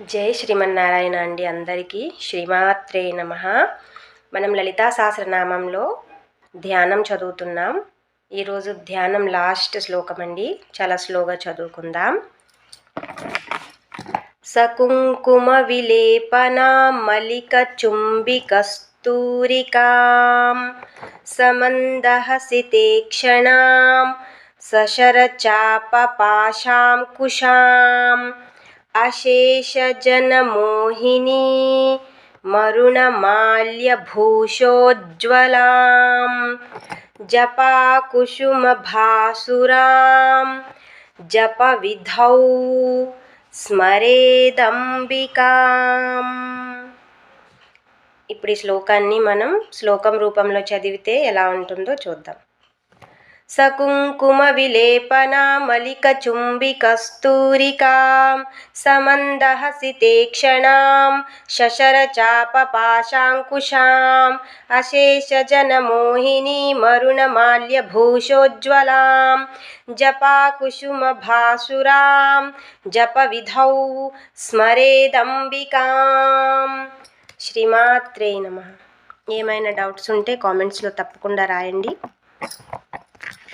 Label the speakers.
Speaker 1: జై శ్రీమన్నారాయణ అండి. అందరికీ శ్రీమాత్రే నమః. మనం లలితా సహస్రనామంలో ధ్యానం చదువుతున్నాం. ఈరోజు ధ్యానం లాస్ట్ శ్లోకం అండి. చాలా స్లోగా చదువుకుందాం. సకుంకుమ విలేపనా మలిక చుంబికస్తూరికాం సమందహసితే క్షణాం సశరచాపపాశాం కుశాం అశేషజనమోహినీ మరుణమాల్యభూషోజ్వలాం జపాకుసుమభాసురాం జపవిధౌ స్మరేదంబికాం. ఇప్పుడు ఈ శ్లోకాన్ని మనం శ్లోకం రూపంలో చదివితే ఎలా ఉంటుందో చూద్దాం. సకుంకుమ విలేపనా మలిక చుంబికస్తూరికాం సమందహసితే క్షణాం శశరచాపపాశాంకుశాం అశేషజనమోహినీ మరుణమాల్యభూషోజ్వలాం జపాకుసుమభాసురాం జపవిధౌ స్మరేదంబికాం. శ్రీమాత్రే నమః. ఏమైనా డౌట్స్ ఉంటే కామెంట్స్లో తప్పకుండా రాయండి.